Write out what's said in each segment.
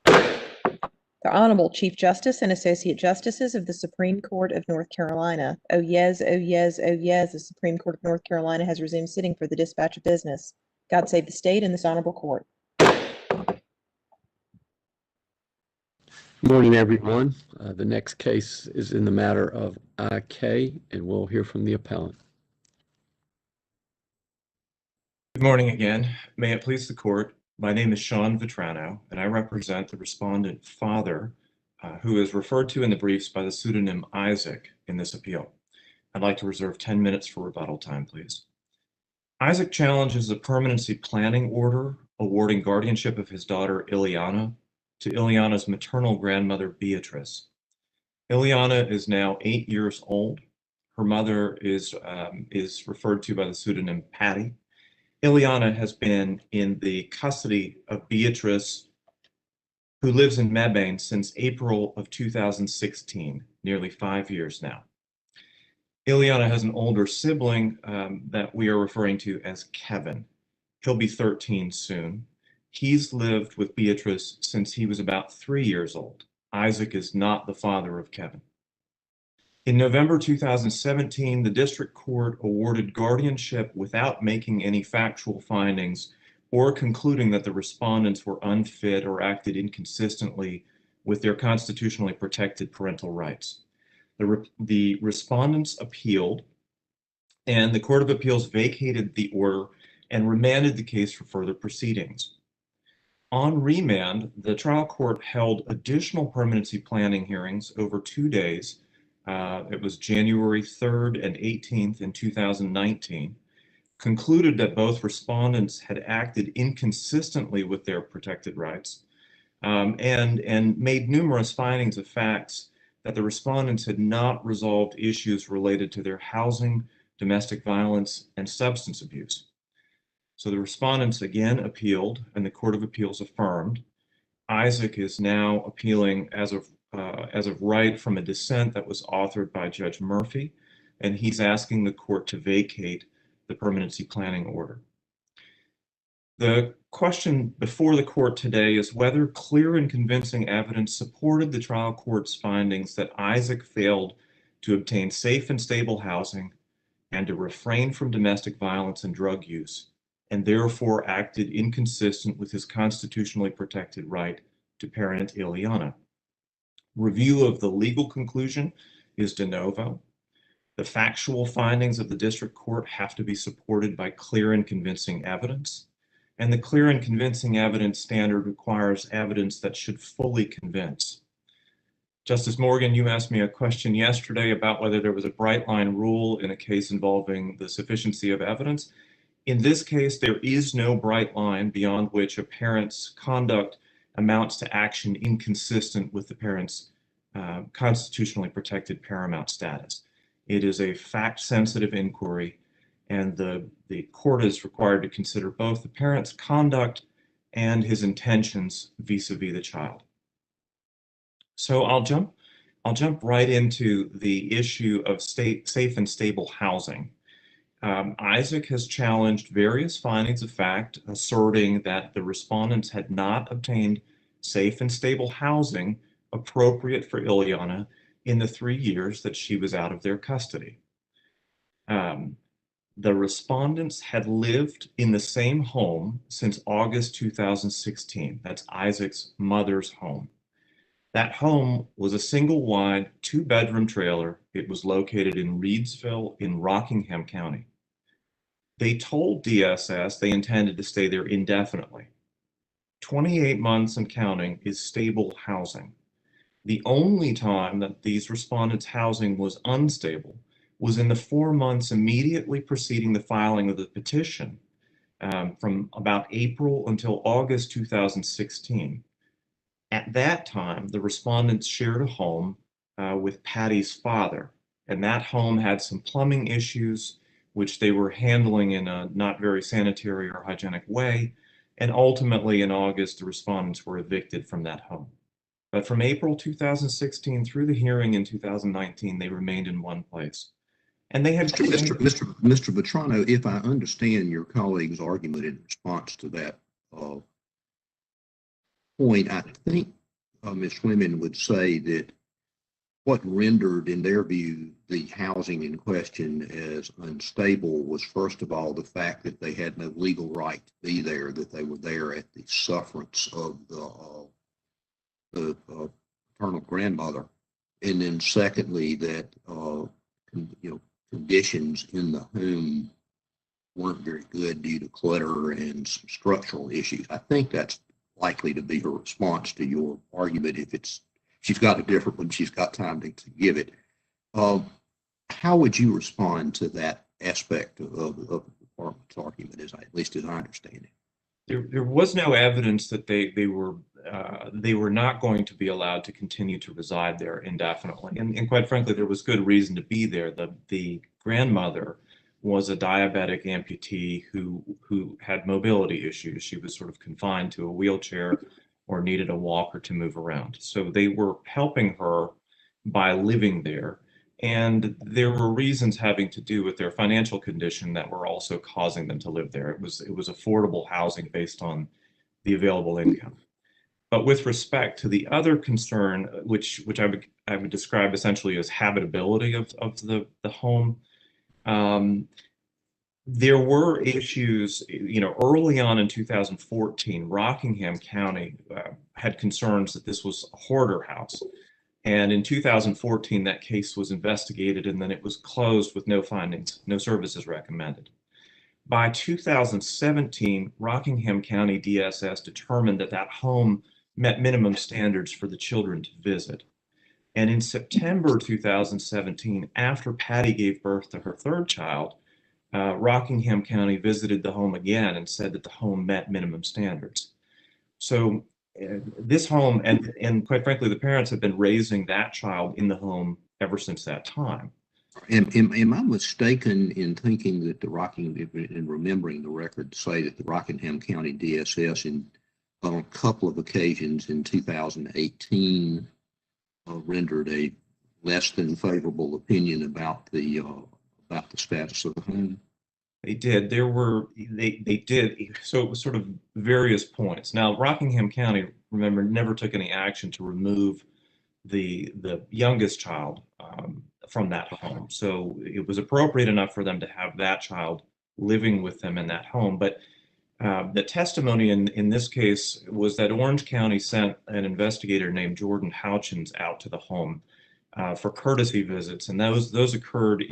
The Honorable Chief Justice and Associate Justices of the Supreme Court of North Carolina. Oh yes, oh yes, oh yes, the Supreme Court of North Carolina has resumed sitting for the dispatch of business. God save the state and this honorable court. Good morning, everyone. The next case is in the matter of IK, and we'll hear from the appellant. Good morning again. May it please the court, my name is Sean Vetrano, and I represent the respondent father, who is referred to in the briefs by the pseudonym Isaac in this appeal. I'd like to reserve 10 minutes for rebuttal time, please. Isaac challenges a permanency planning order awarding guardianship of his daughter Ileana to Ileana's maternal grandmother Beatrice. Ileana is now 8 years old. Her mother is referred to by the pseudonym Patty. Ileana has been in the custody of Beatrice, who lives in Mebane since April of 2016, nearly 5 years now. Ileana has an older sibling that we are referring to as Kevin. He'll be 13 soon. He's lived with Beatrice since he was about 3 years old. Isaac is not the father of Kevin. In November 2017, the district court awarded guardianship without making any factual findings or concluding that the respondents were unfit or acted inconsistently with their constitutionally protected parental rights. The respondents appealed, and the Court of Appeals vacated the order and remanded the case for further proceedings. On remand, the trial court held additional permanency planning hearings over 2 days. It was January 3rd and 18th in 2019, concluded that both respondents had acted inconsistently with their protected rights, and made numerous findings of facts that the respondents had not resolved issues related to their housing, domestic violence, and substance abuse. So the respondents again appealed, and the Court of Appeals affirmed. Isaac is now appealing as of right from a dissent that was authored by Judge Murphy, and he's asking the court to vacate the permanency planning order. The question before the court today is whether clear and convincing evidence supported the trial court's findings that Isaac failed to obtain safe and stable housing and to refrain from domestic violence and drug use, and therefore acted inconsistent with his constitutionally protected right to parent Ileana. Review of the legal conclusion is de novo. The factual findings of the district court have to be supported by clear and convincing evidence, and the clear and convincing evidence standard requires evidence that should fully convince. Justice Morgan, you asked me a question yesterday about whether there was a bright line rule in a case involving the sufficiency of evidence. In this case, there is no bright line beyond which a parent's conduct amounts to action inconsistent with the parent's constitutionally protected paramount status. It is a fact-sensitive inquiry, and the court is required to consider both the parent's conduct and his intentions vis-a-vis the child. So I'll jump right into the issue of safe and stable housing. Isaac has challenged various findings of fact, asserting that the respondents had not obtained safe and stable housing appropriate for Ileana in the 3 years that she was out of their custody. The respondents had lived in the same home since August 2016. That's Isaac's mother's home. That home was a single-wide, 2-bedroom trailer. It was located in Reedsville in Rockingham County. They told DSS they intended to stay there indefinitely. 28 months and counting is stable housing. The only time that these respondents' housing was unstable was in the 4 months immediately preceding the filing of the petition, from about April until August 2016. At that time, the respondents shared a home with Patty's father, and that home had some plumbing issues, which they were handling in a not very sanitary or hygienic way, and ultimately in August, the respondents were evicted from that home. But from April 2016 through the hearing in 2019, they remained in one place. And they had Mr. Vetrano, if I understand your colleague's argument in response to that, point, I think Ms. Fleming would say that what rendered, in their view, the housing in question as unstable was, first of all, the fact that they had no legal right to be there, that they were there at the sufferance of the paternal grandmother, and then secondly, that conditions in the home weren't very good due to clutter and some structural issues. I think that's likely to be her response to your argument. If she's got a different one, she's got time to give it. How would you respond to that aspect of the department's argument, at least as I understand it? There was no evidence that they were not going to be allowed to continue to reside there indefinitely, and quite frankly, there was good reason to be there. The grandmother was a diabetic amputee who had mobility issues. She was sort of confined to a wheelchair or needed a walker to move around. So they were helping her by living there. And there were reasons having to do with their financial condition that were also causing them to live there. It was affordable housing based on the available income. But with respect to the other concern, which I would describe essentially as habitability of the home, there were issues, early on in 2014, Rockingham County had concerns that this was a hoarder house. And in 2014, that case was investigated and then it was closed with no findings, no services recommended. By 2017, Rockingham County DSS determined that that home met minimum standards for the children to visit. And in September 2017, after Patty gave birth to her third child, Rockingham County visited the home again and said that the home met minimum standards. So this home, and quite frankly, the parents have been raising that child in the home ever since that time. Am I mistaken in thinking that in remembering the record, to say that the Rockingham County DSS on a couple of occasions in 2018 rendered a less than favorable opinion about the status of the home? They did. They did. So it was sort of various points. Now, Rockingham County, remember, never took any action to remove the youngest child from that home. So it was appropriate enough for them to have that child living with them in that home. But the testimony in this case was that Orange County sent an investigator named Jordan Houchins out to the home for courtesy visits, and those occurred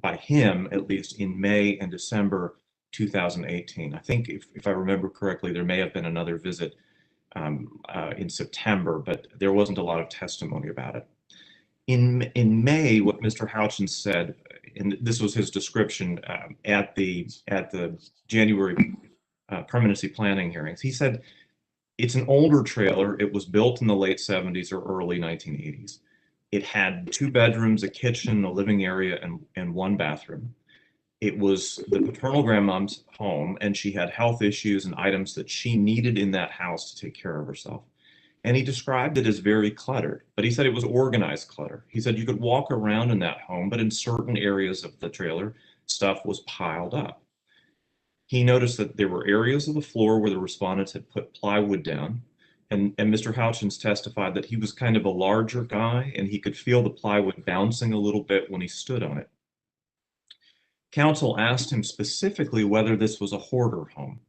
by him, at least, in May and December 2018. I think, if I remember correctly, there may have been another visit in September, but there wasn't a lot of testimony about it. In May, what Mr. Houchins said, and this was his description at the January permanency planning hearings, he said, it's an older trailer. It was built in the late 70s or early 1980s. It had 2 bedrooms, a kitchen, a living area, and 1 bathroom. It was the paternal grandmom's home, and she had health issues and items that she needed in that house to take care of herself. And he described it as very cluttered, but he said it was organized clutter. He said you could walk around in that home, but in certain areas of the trailer, stuff was piled up. He noticed that there were areas of the floor where the respondents had put plywood down. And Mr. Houchins testified that he was kind of a larger guy and he could feel the plywood bouncing a little bit when he stood on it. Counsel asked him specifically whether this was a hoarder home.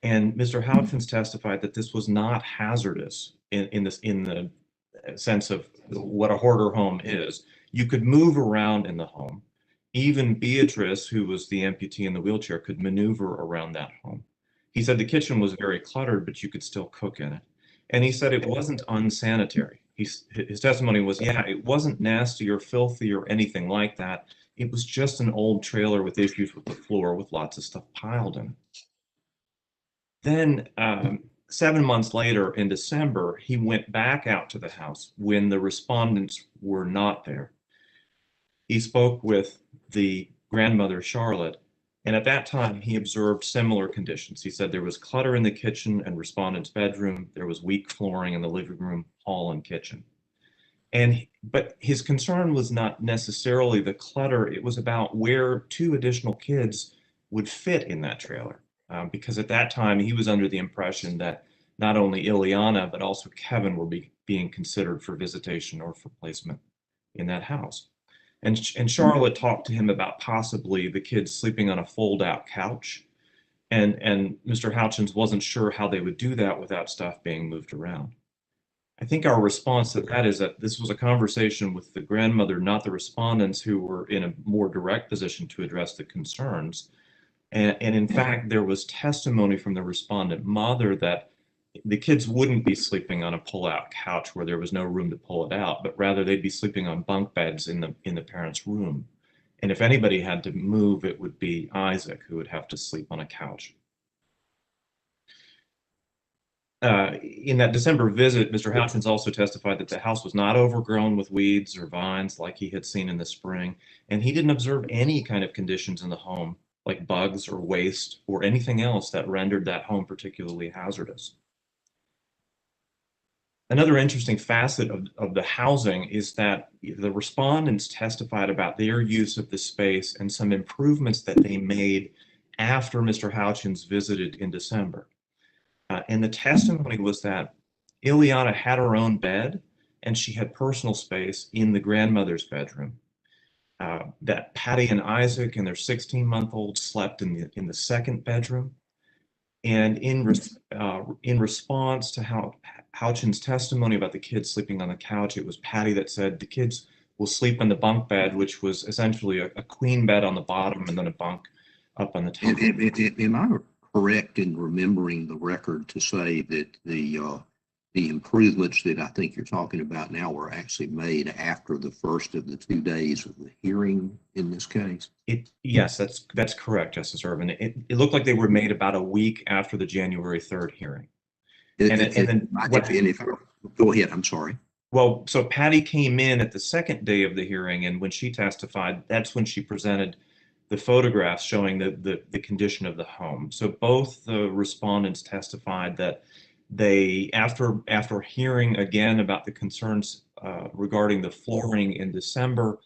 And Mr. Houchins testified that this was not hazardous in the sense of what a hoarder home is. You could move around in the home. Even Beatrice, who was the amputee in the wheelchair, could maneuver around that home. He said the kitchen was very cluttered, but you could still cook in it. And he said it wasn't unsanitary. His testimony was, yeah, it wasn't nasty or filthy or anything like that. It was just an old trailer with issues with the floor with lots of stuff piled in it. Then 7 months later, in December, he went back out to the house when the respondents were not there. He spoke with the grandmother, Charlotte, and at that time, he observed similar conditions. He said there was clutter in the kitchen and respondent's bedroom. There was weak flooring in the living room, hall, and kitchen. But his concern was not necessarily the clutter. It was about where 2 additional kids would fit in that trailer. Because at that time, he was under the impression that not only Ileana, but also Kevin were being considered for visitation or for placement in that house. And Charlotte talked to him about possibly the kids sleeping on a fold-out couch. And Mr. Houchins wasn't sure how they would do that without stuff being moved around. I think our response to that is that this was a conversation with the grandmother, not the respondents, who were in a more direct position to address the concerns. And in fact, there was testimony from the respondent mother that the kids wouldn't be sleeping on a pull-out couch where there was no room to pull it out, but rather they'd be sleeping on bunk beds in the parents' room. And if anybody had to move, it would be Isaac who would have to sleep on a couch. In that December visit, Mr. Houchins also testified that the house was not overgrown with weeds or vines like he had seen in the spring, and he didn't observe any kind of conditions in the home, like bugs or waste or anything else that rendered that home particularly hazardous. Another interesting facet of the housing is that the respondents testified about their use of the space and some improvements that they made after Mr. Houchins visited in December. And the testimony was that Ileana had her own bed and she had personal space in the grandmother's bedroom. That Patty and Isaac and their 16-month-old slept in the second bedroom. And in response to Houchins' testimony about the kids sleeping on the couch, it was Patty that said the kids will sleep in the bunk bed, which was essentially a queen bed on the bottom and then a bunk up on the top. Am I correct in remembering the record to say that the improvements that I think you're talking about now were actually made after the first of the 2 days of the hearing in this case? Yes, that's correct, Justice Ervin. It looked like they were made about a week after the January 3rd hearing. Go ahead, I'm sorry. Well, so Patty came in at the second day of the hearing, and when she testified, that's when she presented the photographs showing the condition of the home. So both the respondents testified that they, after hearing again about the concerns regarding the flooring in December,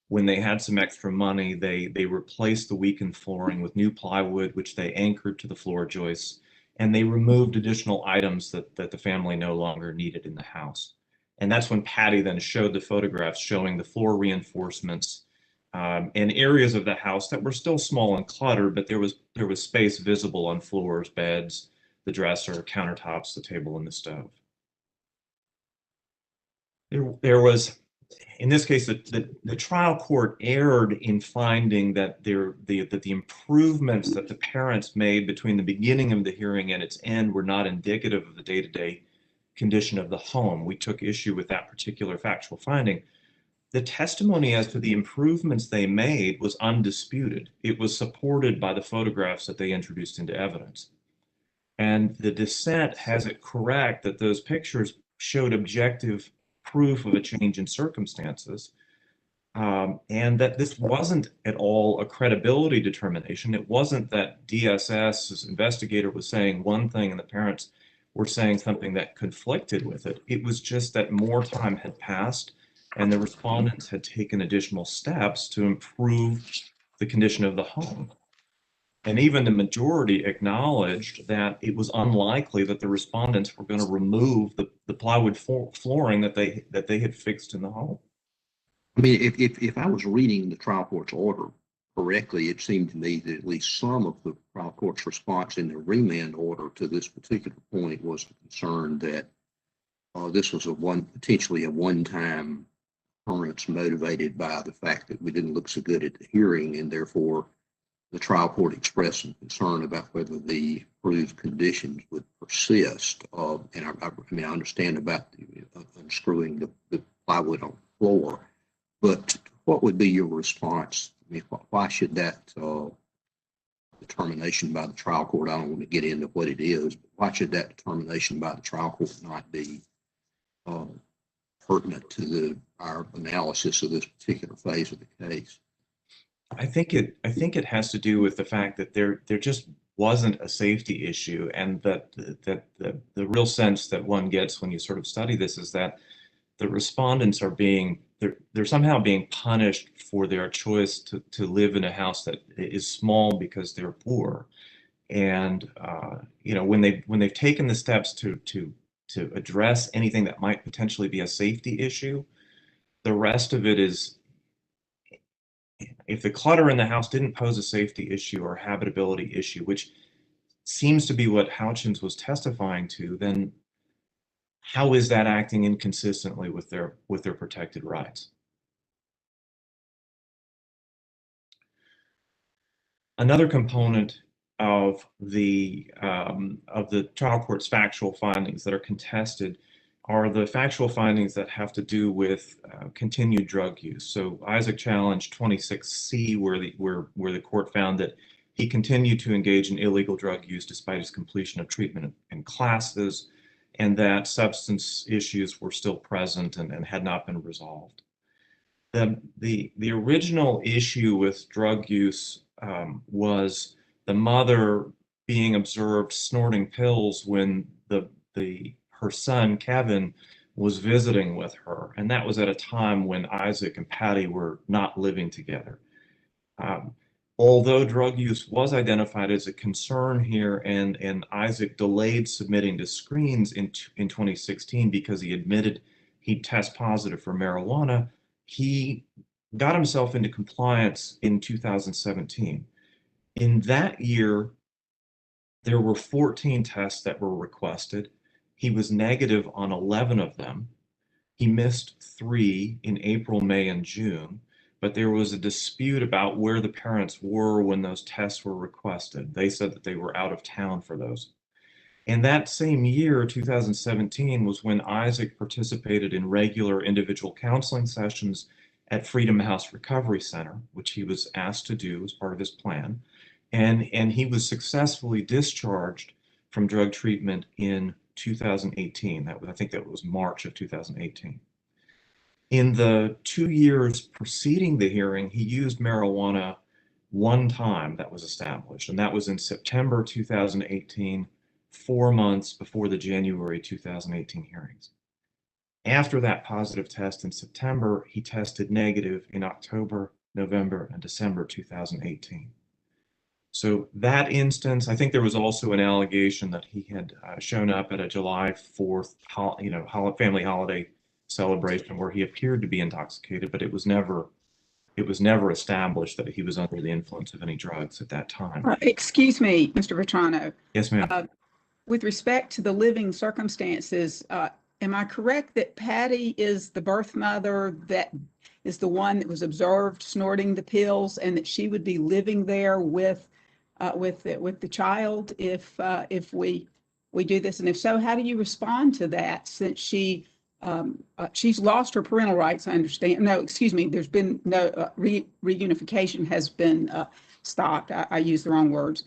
when they had some extra money, they replaced the weakened flooring with new plywood, which they anchored to the floor joists, and they removed additional items that the family no longer needed in the house. And that's when Patty then showed the photographs showing the floor reinforcements and areas of the house that were still small and cluttered, but there was space visible on floors, beds, the dresser, countertops, the table, and the stove. There was, in this case, the trial court erred in finding that the improvements that the parents made between the beginning of the hearing and its end were not indicative of the day-to-day condition of the home. We took issue with that particular factual finding. The testimony as to the improvements they made was undisputed. It was supported by the photographs that they introduced into evidence. And the dissent has it correct that those pictures showed objective proof of a change in circumstances, and that this wasn't at all a credibility determination. It wasn't that DSS's investigator was saying one thing and the parents were saying something that conflicted with it. It was just that more time had passed and the respondents had taken additional steps to improve the condition of the home. And even the majority acknowledged that it was unlikely that the respondents were going to remove the plywood flooring that they had fixed in the home. I mean, if I was reading the trial court's order correctly, it seemed to me that at least some of the trial court's response in the remand order to this particular point was concerned that this was potentially a one-time occurrence motivated by the fact that we didn't look so good at the hearing, and therefore the trial court expressed some concern about whether the approved conditions would persist. And I understand about unscrewing the plywood on the floor, but what would be your response? I mean, why should that determination by the trial court, I don't want to get into what it is, but why should that determination by the trial court not be pertinent to our analysis of this particular phase of the case? I think it has to do with the fact that there just wasn't a safety issue, and that the real sense that one gets when you sort of study this is that the respondents are they're somehow being punished for their choice to live in a house that is small because they're poor. And when they've taken the steps to address anything that might potentially be a safety issue, the rest of it is, if the clutter in the house didn't pose a safety issue or habitability issue, which seems to be what Houchins was testifying to, then how is that acting inconsistently with their protected rights? Another component of the trial court's factual findings that are contested are the factual findings that have to do with continued drug use. So Isaac challenged 26C, where the court found that he continued to engage in illegal drug use despite his completion of treatment in classes, and that substance issues were still present and had not been resolved. The original issue with drug use was the mother being observed snorting pills when her son Kevin was visiting with her, and that was at a time when Isaac and Patty were not living together. Although drug use was identified as a concern here, and Isaac delayed submitting to screens in 2016 because he admitted he'd test positive for marijuana, he got himself into compliance in 2017. In that year, there were 14 tests that were requested. He was negative on 11 of them. He missed 3 in April, May, and June, but there was a dispute about where the parents were when those tests were requested. They said that they were out of town for those. And that same year, 2017, was when Isaac participated in regular individual counseling sessions at Freedom House Recovery Center, which he was asked to do as part of his plan. And he was successfully discharged from drug treatment in 2018. I think that was March of 2018. In the 2 years preceding the hearing, he used marijuana one time that was established, and that was in September 2018, 4 months before the January 2018 hearings. After that positive test in September, he tested negative in October, November, and December 2018. So that instance, I think there was also an allegation that he had shown up at a July 4th family holiday celebration where he appeared to be intoxicated, but it was never established that he was under the influence of any drugs at that time. Excuse me, Mr. Vetrano. Yes, ma'am. With respect to the living circumstances, am I correct that Patty is the birth mother that is the one that was observed snorting the pills, and that she would be living there with the child if we do this? And if so, how do you respond to that, since she's lost her parental rights? I understand. No, excuse me. There's been no reunification has been stopped. I used the wrong words.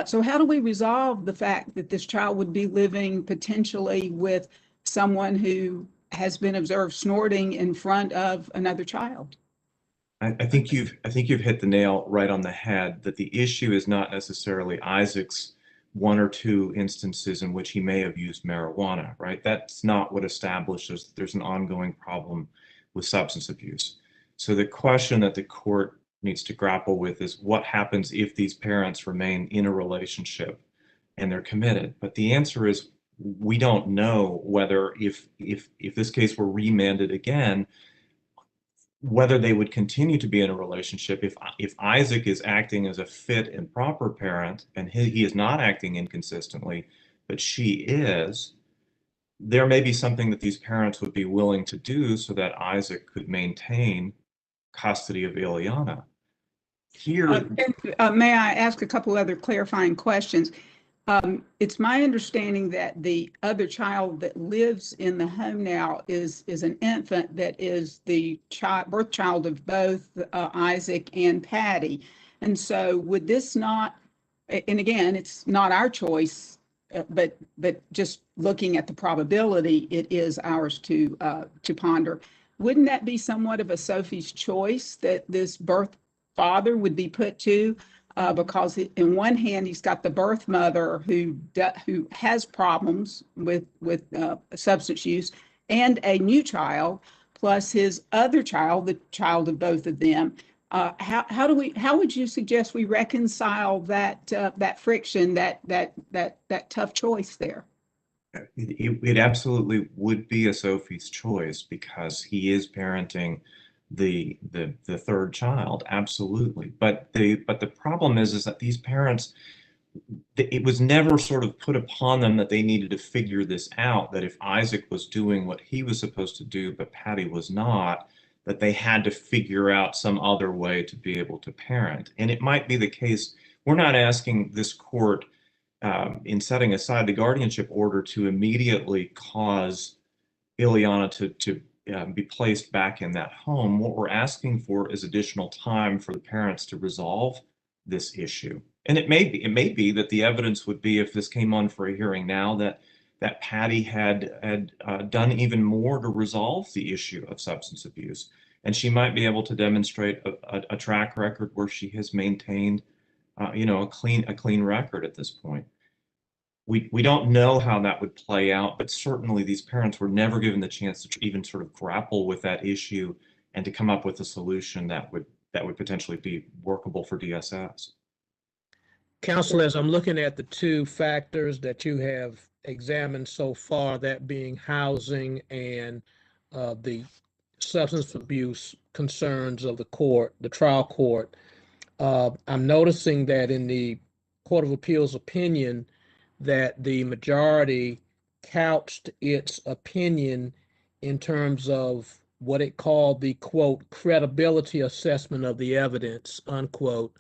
So how do we resolve the fact that this child would be living potentially with someone who has been observed snorting in front of another child? I think you've hit the nail right on the head, that the issue is not necessarily Isaac's 1 or 2 instances in which he may have used marijuana, right? That's not what establishes that there's an ongoing problem with substance abuse. So the question that the court needs to grapple with is what happens if these parents remain in a relationship and they're committed? But the answer is we don't know whether if this case were remanded again, whether they would continue to be in a relationship. If Isaac is acting as a fit and proper parent and he is not acting inconsistently, but she is, there may be something that these parents would be willing to do so that Isaac could maintain custody of Ileana. Here, may I ask a couple other clarifying questions? It's my understanding that the other child that lives in the home now is an infant that is the birth child of both Isaac and Patty. And so would this not, and again, it's not our choice, but just looking at the probability, it is ours to ponder. Wouldn't that be somewhat of a Sophie's choice that this birth father would be put to? Because in one hand, he's got the birth mother who has problems with substance use, and a new child, plus his other child, the child of both of them. How would you suggest we reconcile that friction, that tough choice there? It absolutely would be a Sophie's choice because he is parenting the third child, absolutely. But the problem is that these parents, it was never sort of put upon them that they needed to figure this out, that if Isaac was doing what he was supposed to do, but Patty was not, that they had to figure out some other way to be able to parent. And it might be the case, we're not asking this court in setting aside the guardianship order to immediately cause Ileana to be placed back in that home. What we're asking for is additional time for the parents to resolve this issue. And it may be that the evidence would be, if this came on for a hearing now, that Patty had done even more to resolve the issue of substance abuse, and she might be able to demonstrate a track record where she has maintained, a clean record at this point. We don't know how that would play out, but certainly these parents were never given the chance to even sort of grapple with that issue and to come up with a solution that would potentially be workable for DSS. Counselor, as I'm looking at the two factors that you have examined so far, that being housing and the substance abuse concerns of the trial court, I'm noticing that in the Court of Appeals opinion that the majority couched its opinion in terms of what it called the, quote, credibility assessment of the evidence, unquote.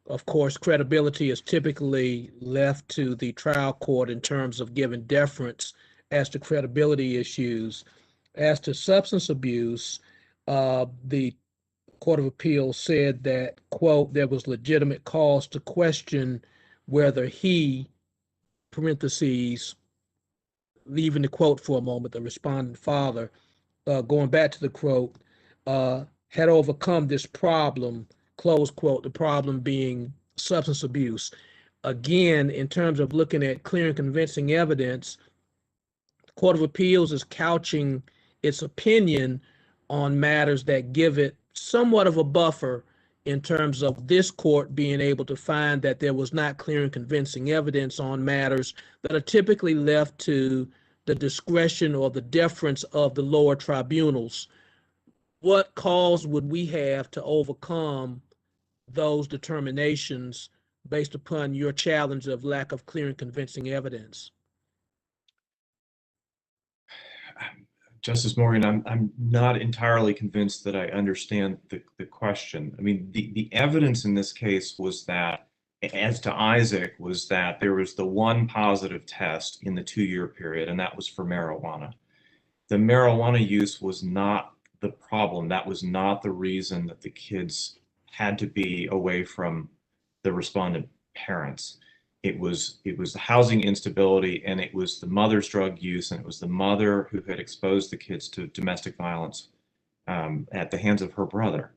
Of course, credibility is typically left to the trial court in terms of giving deference as to credibility issues. As to substance abuse, the Court of Appeals said that, quote, there was legitimate cause to question whether he, parentheses, leaving the quote for a moment, the respondent father, going back to the quote, had overcome this problem, close quote, the problem being substance abuse. Again, in terms of looking at clear and convincing evidence, the Court of Appeals is couching its opinion on matters that give it somewhat of a buffer in terms of this court being able to find that there was not clear and convincing evidence on matters that are typically left to the discretion or the deference of the lower tribunals. What cause would we have to overcome those determinations based upon your challenge of lack of clear and convincing evidence? Justice Morgan, I'm not entirely convinced that I understand the question. I mean, the evidence in this case was that, as to Isaac, was that there was the one positive test in the 2-year period, and that was for marijuana. The marijuana use was not the problem. That was not the reason that the kids had to be away from the respondent parents. It was the housing instability, and it was the mother's drug use, and it was the mother who had exposed the kids to domestic violence at the hands of her brother.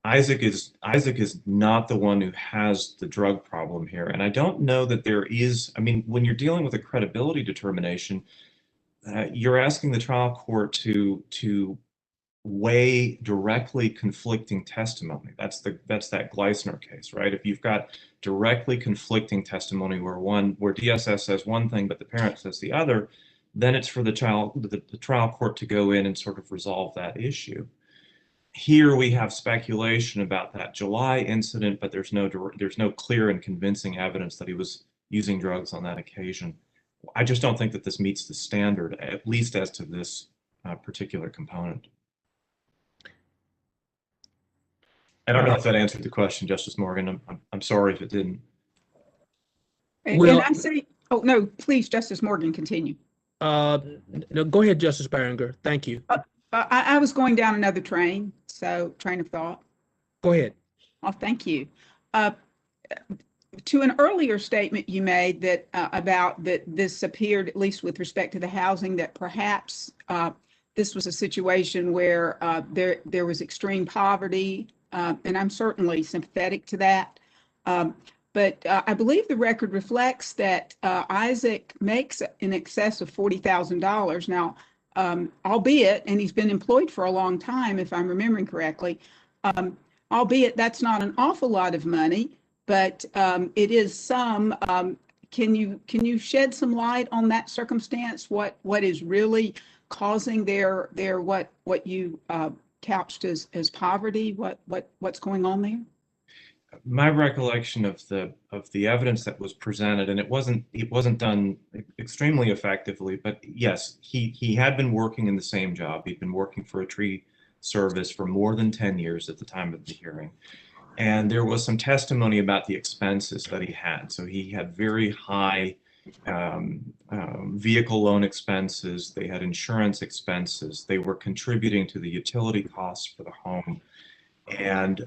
Isaac is not the one who has the drug problem here, and I don't know that there is. I mean, when you're dealing with a credibility determination, you're asking the trial court to weigh directly conflicting testimony. That's that Gleisner case, right? If you've got directly conflicting testimony where DSS says one thing but the parent says the other, then it's for the trial court to go in and sort of resolve that issue. Here we have speculation about that July incident, but there's no clear and convincing evidence that he was using drugs on that occasion. I just don't think that this meets the standard, at least as to this particular component. I don't know if that answered the question, Justice Morgan. I'm sorry if it didn't. And I say, oh no, please, Justice Morgan, continue. No, go ahead, Justice Barringer. Thank you. I was going down another train of thought. Go ahead. Oh, thank you. To an earlier statement you made that about that this appeared, at least with respect to the housing, that perhaps this was a situation where there was extreme poverty, and I'm certainly sympathetic to that. But I believe the record reflects that Isaac makes in excess of $40,000 now, albeit, and he's been employed for a long time, if I'm remembering correctly. albeit that's not an awful lot of money, but it is some. Can you shed some light on that circumstance? What is really causing their what you couched as poverty? What's going on there? My recollection of the evidence that was presented, and it wasn't done extremely effectively, but yes, he had been working in the same job. He'd been working for a tree service for more than 10 years at the time of the hearing. And there was some testimony about the expenses that he had. So he had very high vehicle loan expenses. They had insurance expenses. They were contributing to the utility costs for the home. And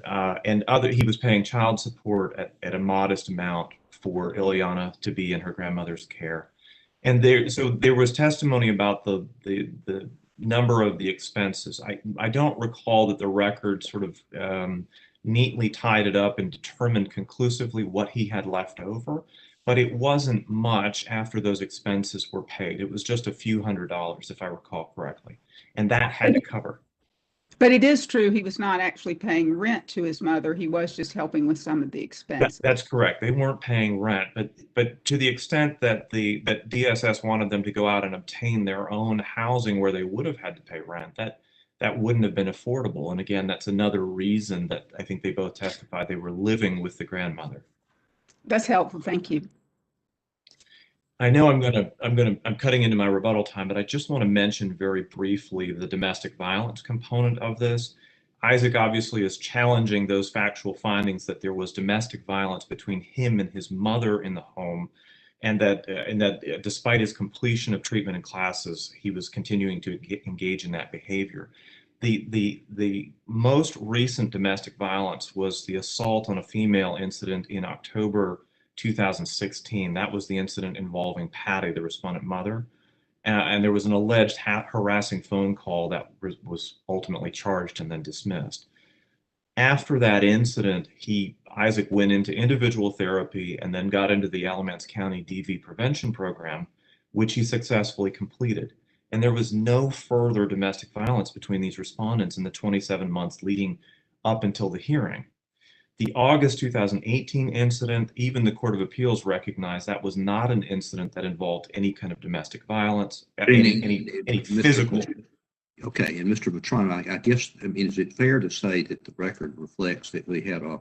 he was paying child support at a modest amount for Ileana to be in her grandmother's care. And there was testimony about the number of the expenses. I don't recall that the record sort of neatly tied it up and determined conclusively what he had left over, but it wasn't much after those expenses were paid. It was just a few $100s, if I recall correctly, and that had to cover. But it is true he was not actually paying rent to his mother. He was just helping with some of the expenses. That's correct. They weren't paying rent, but to the extent that that DSS wanted them to go out and obtain their own housing where they would have had to pay rent, that wouldn't have been affordable. And again, that's another reason that I think they both testified they were living with the grandmother. That's helpful. Thank you. I know I'm cutting into my rebuttal time, but I just want to mention very briefly the domestic violence component of this. Isaac obviously is challenging those factual findings that there was domestic violence between him and his mother in the home, and that despite his completion of treatment and classes, he was continuing to engage in that behavior. The most recent domestic violence was the assault on a female incident in October 2016. That was the incident involving Patty, the respondent mother. And there was an alleged harassing phone call that was ultimately charged and then dismissed. After that incident, Isaac went into individual therapy and then got into the Alamance County DV prevention program, which he successfully completed. And there was no further domestic violence between these respondents in the 27 months leading up until the hearing. The August 2018 incident, even the Court of Appeals recognized that was not an incident that involved any kind of domestic violence, any physical. Okay, and Mr. Vetrano, I guess, is it fair to say that the record reflects that we had a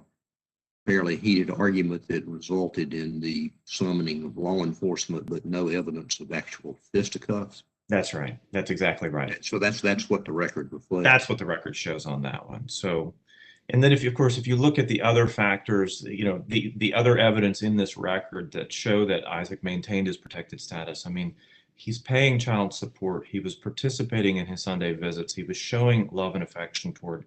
fairly heated argument that resulted in the summoning of law enforcement, but no evidence of actual fisticuffs? That's right. That's exactly right. So that's what the record reflects. That's what the record shows on that one. So. And then if you look at the other factors, the other evidence in this record that show that Isaac maintained his protected status, I mean, he's paying child support. He was participating in his Sunday visits. He was showing love and affection toward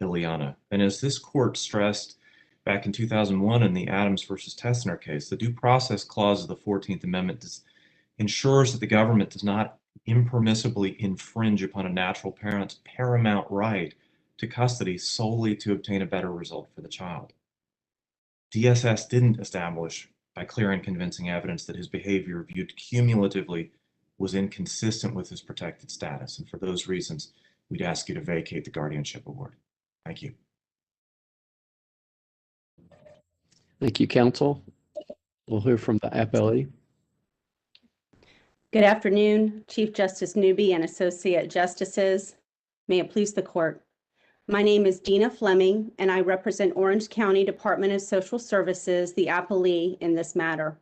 Ileana. And as this court stressed back in 2001 in the Adams versus Tessner case, the due process clause of the 14th Amendment ensures that the government does not impermissibly infringe upon a natural parent's paramount right to custody solely to obtain a better result for the child. DSS didn't establish by clear and convincing evidence that his behavior viewed cumulatively was inconsistent with his protected status. And for those reasons, we'd ask you to vacate the guardianship award. Thank you. Thank you, counsel. We'll hear from the appellee. Good afternoon, Chief Justice Newby and Associate Justices. May it please the court. My name is Dina Fleming, and I represent Orange County Department of Social Services, the appellee in this matter.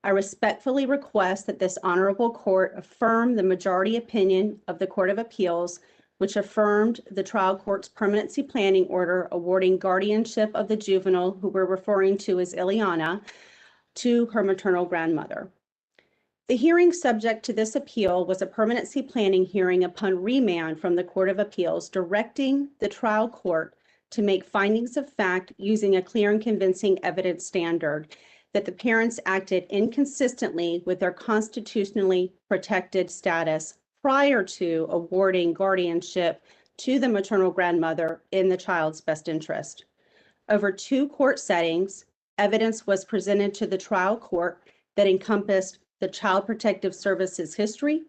I respectfully request that this honorable court affirm the majority opinion of the Court of Appeals, which affirmed the trial court's permanency planning order awarding guardianship of the juvenile who we're referring to as Ileana to her maternal grandmother. The hearing subject to this appeal was a permanency planning hearing upon remand from the Court of Appeals, directing the trial court to make findings of fact using a clear and convincing evidence standard that the parents acted inconsistently with their constitutionally protected status prior to awarding guardianship to the maternal grandmother in the child's best interest. Over 2 court settings, evidence was presented to the trial court that encompassed the Child Protective Services history,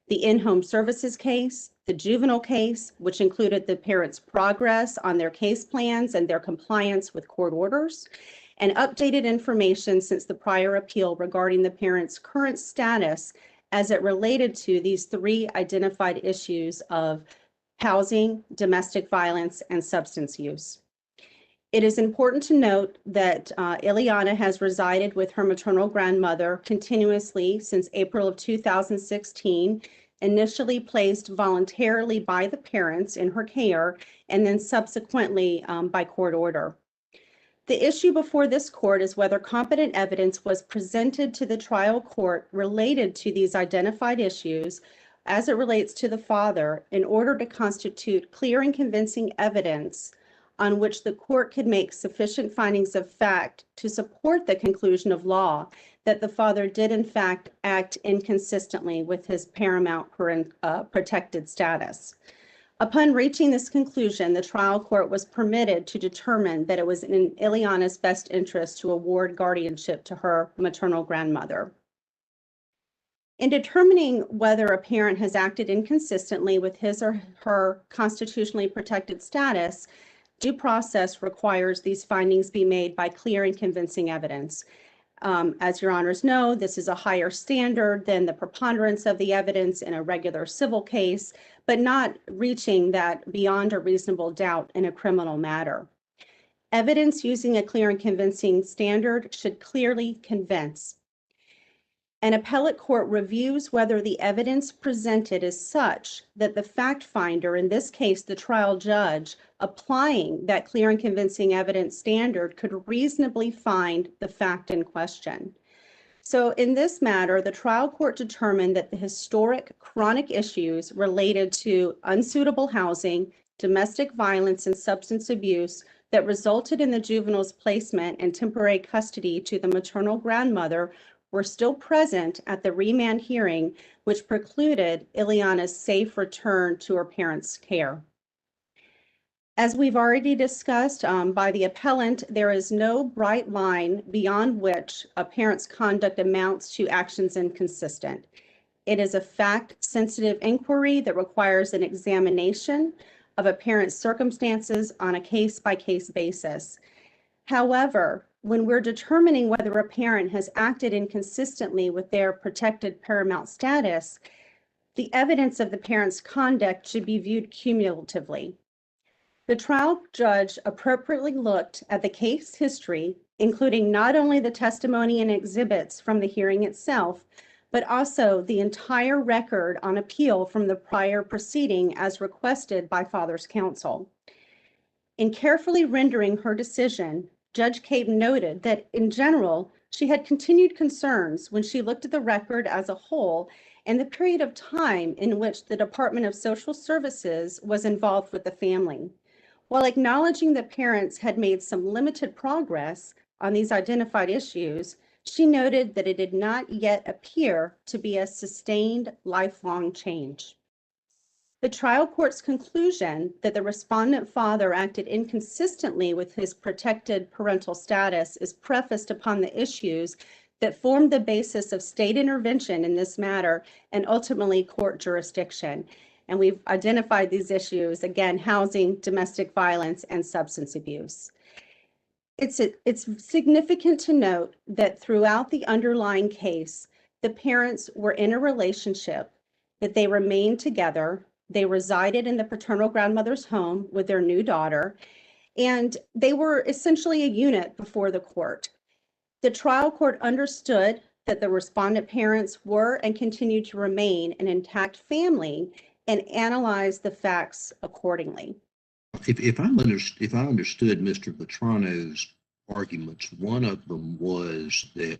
the in-home services case, the juvenile case, which included the parents' progress on their case plans and their compliance with court orders, and updated information since the prior appeal regarding the parents' current status as it related to these three identified issues of housing, domestic violence, and substance use. It is important to note that Ileana has resided with her maternal grandmother continuously since April of 2016, initially placed voluntarily by the parents in her care, and then subsequently by court order. The issue before this court is whether competent evidence was presented to the trial court related to these identified issues as it relates to the father in order to constitute clear and convincing evidence on which the court could make sufficient findings of fact to support the conclusion of law that the father did in fact act inconsistently with his paramount protected status. Upon reaching this conclusion, the trial court was permitted to determine that it was in Ileana's best interest to award guardianship to her maternal grandmother. In determining whether a parent has acted inconsistently with his or her constitutionally protected status, due process requires these findings be made by clear and convincing evidence. As your honors know, this is a higher standard than the preponderance of the evidence in a regular civil case, but not reaching that beyond a reasonable doubt in a criminal matter. Evidence using a clear and convincing standard should clearly convince. An appellate court reviews whether the evidence presented is such that the fact finder, in this case the trial judge, applying that clear and convincing evidence standard could reasonably find the fact in question. So in this matter, the trial court determined that the historic chronic issues related to unsuitable housing, domestic violence, and substance abuse that resulted in the juvenile's placement and temporary custody to the maternal grandmother were still present at the remand hearing, which precluded Ileana's safe return to her parents' care. As we've already discussed by the appellant, there is no bright line beyond which a parent's conduct amounts to actions inconsistent. It is a fact-sensitive inquiry that requires an examination of a parent's circumstances on a case-by-case basis. However, when we're determining whether a parent has acted inconsistently with their protected paramount status, the evidence of the parent's conduct should be viewed cumulatively. The trial judge appropriately looked at the case history, including not only the testimony and exhibits from the hearing itself, but also the entire record on appeal from the prior proceeding as requested by father's counsel. In carefully rendering her decision, Judge Cape noted that in general, she had continued concerns when she looked at the record as a whole and the period of time in which the Department of Social Services was involved with the family. While acknowledging that parents had made some limited progress on these identified issues, she noted that it did not yet appear to be a sustained lifelong change. The trial court's conclusion that the respondent father acted inconsistently with his protected parental status is prefaced upon the issues that formed the basis of state intervention in this matter and ultimately court jurisdiction. And we've identified these issues, again, housing, domestic violence, and substance abuse. It's significant to note that throughout the underlying case, the parents were in a relationship, that they remained together, they resided in the paternal grandmother's home with their new daughter, and they were essentially a unit before the court. The trial court understood that the respondent parents were and continue to remain an intact family and analyzed the facts accordingly. If I understood Mr. Vetrano's arguments, one of them was that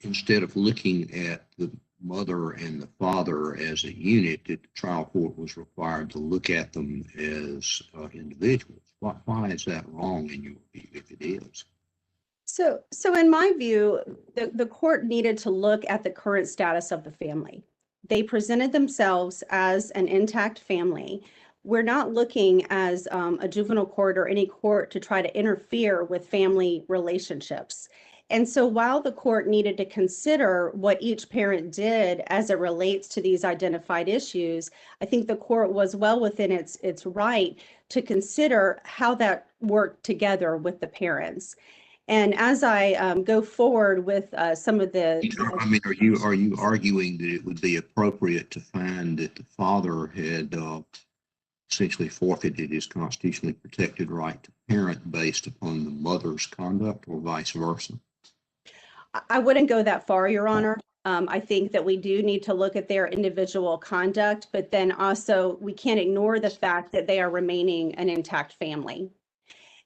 instead of looking at the mother and the father as a unit, that the trial court was required to look at them as individuals. Why is that wrong in your view, if it is? So in my view, the court needed to look at the current status of the family. They presented themselves as an intact family. We're not looking as a juvenile court or any court to try to interfere with family relationships. And so while the court needed to consider what each parent did as it relates to these identified issues, I think the court was well within its right to consider how that worked together with the parents. And as I go forward with some of the, I mean, are you arguing that it would be appropriate to find that the father had essentially forfeited his constitutionally protected right to parent based upon the mother's conduct, or vice versa? I wouldn't go that far, Your Honor. I think that we do need to look at their individual conduct, but then also we can't ignore the fact that they are remaining an intact family.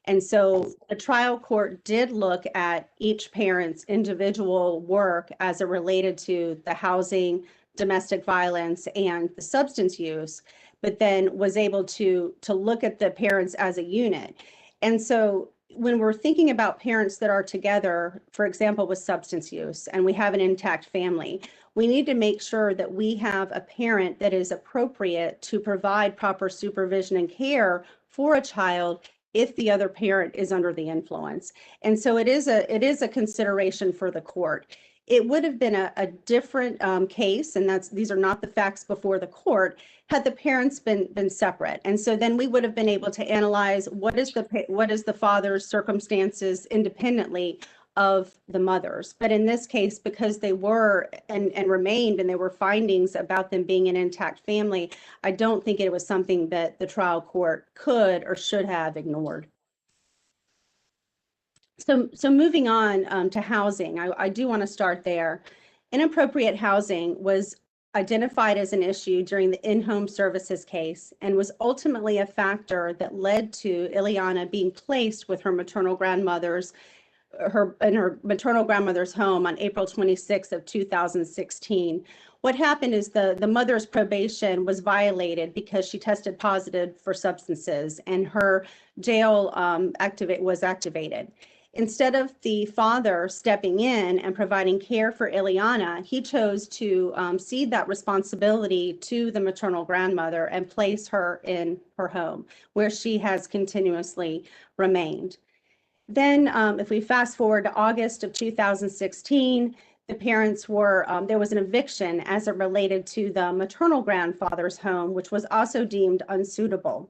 And so the trial court did look at each parent's individual work as it related to the housing, domestic violence, and the substance use, but then was able to look at the parents as a unit. And so when we're thinking about parents that are together, for example, with substance use, and we have an intact family, we need to make sure that we have a parent that is appropriate to provide proper supervision and care for a child if the other parent is under the influence. And so it is a consideration for the court. It would have been a different case, and these are not the facts before the court, had the parents been separate. And so then we would have been able to analyze what is the father's circumstances independently of the mother's. But in this case, because they were and remained, and there were findings about them being an intact family, I don't think it was something that the trial court could or should have ignored. So moving on to housing, I do want to start there. Inappropriate housing was identified as an issue during the in-home services case and was ultimately a factor that led to Ileana being placed with her maternal grandmother's maternal grandmother's home on April 26th of 2016. What happened is the mother's probation was violated because she tested positive for substances, and her jail was activated. Instead of the father stepping in and providing care for Ileana, he chose to cede that responsibility to the maternal grandmother and place her in her home, where she has continuously remained. Then if we fast forward to August of 2016, the parents were, there was an eviction as it related to the maternal grandfather's home, which was also deemed unsuitable.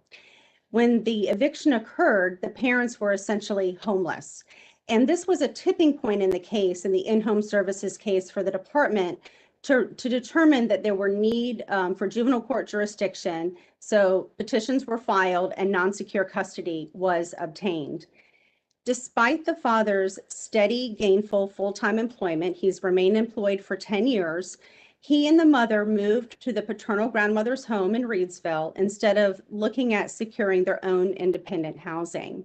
When the eviction occurred, the parents were essentially homeless. And this was a tipping point in the case, in the in-home services case, for the department to determine that there were need for juvenile court jurisdiction. So petitions were filed and non-secure custody was obtained. Despite the father's steady, gainful, full-time employment, he's remained employed for 10 years, he and the mother moved to the paternal grandmother's home in Reedsville instead of looking at securing their own independent housing.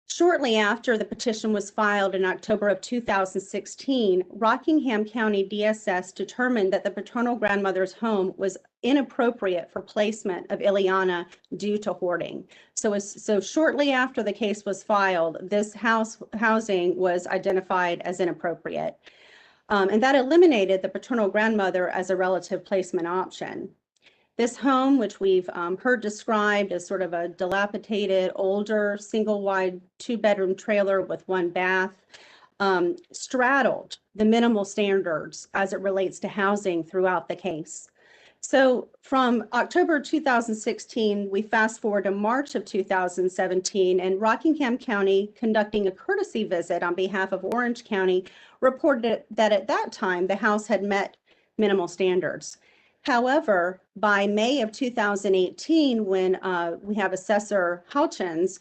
Shortly after the petition was filed in October of 2016, Rockingham County DSS determined that the paternal grandmother's home was inappropriate for placement of Ileana due to hoarding. So shortly after the case was filed, this housing was identified as inappropriate. And that eliminated the paternal grandmother as a relative placement option. This home, which we've heard described as sort of a dilapidated, older, single-wide, two-bedroom trailer with one bath, straddled the minimal standards as it relates to housing throughout the case. So from October 2016, we fast forward to March of 2017, and Rockingham County, conducting a courtesy visit on behalf of Orange County, reported that at that time, the house had met minimal standards. However, by May of 2018, when we have Assessor Houchins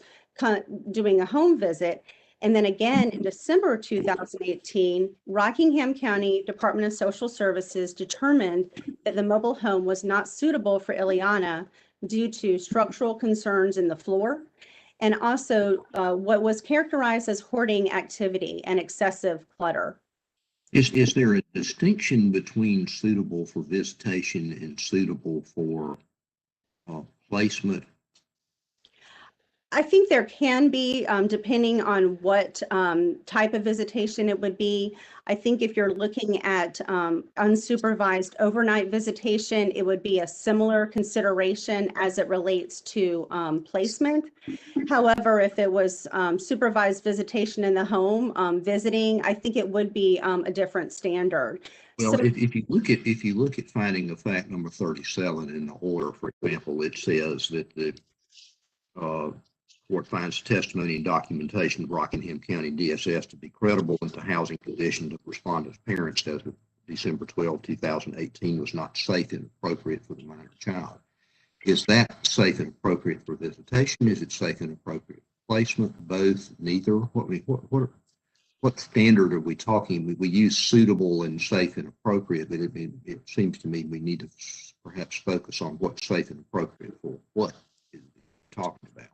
doing a home visit, and then again in December 2018, Rockingham County Department of Social Services determined that the mobile home was not suitable for Ileana due to structural concerns in the floor, and also what was characterized as hoarding activity and excessive clutter. Is there a distinction between suitable for visitation and suitable for placement? I think there can be, depending on what type of visitation it would be. I think if you're looking at unsupervised overnight visitation, it would be a similar consideration as it relates to placement. However, if it was supervised visitation in the home, visiting, I think it would be a different standard. Well, So, if you look at finding of fact number 37 in the order, for example, it says that the court finds testimony and documentation of Rockingham County DSS to be credible and the housing conditions of respondent's parents as of December 12, 2018 was not safe and appropriate for the minor child. Is that safe and appropriate for visitation? Is it safe and appropriate for placement? Both? Neither? What standard are we talking? We use suitable and safe and appropriate, but it seems to me we need to perhaps focus on what's safe and appropriate for what is talking about.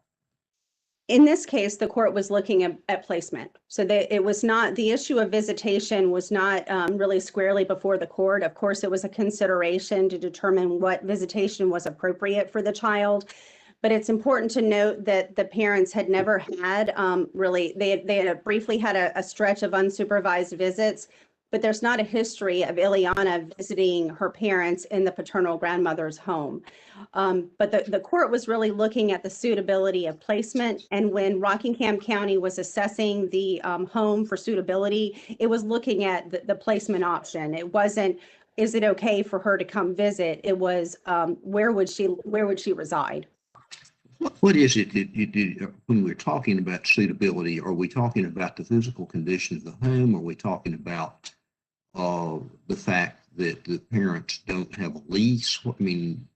in this case, the court was looking at placement. So it was not, the issue of visitation was not really squarely before the court. Of course, it was a consideration to determine what visitation was appropriate for the child. But it's important to note that the parents had never had really, they had briefly had a stretch of unsupervised visits, but there's not a history of Ileana visiting her parents in the paternal grandmother's home. But the court was really looking at the suitability of placement. And when Rockingham County was assessing the home for suitability, it was looking at the placement option. It wasn't, is it okay for her to come visit? It was, where would she reside? What is it that you do when we're talking about suitability? Are we talking about the physical condition of the home? Are we talking about the fact that the parents don't have a lease? I mean,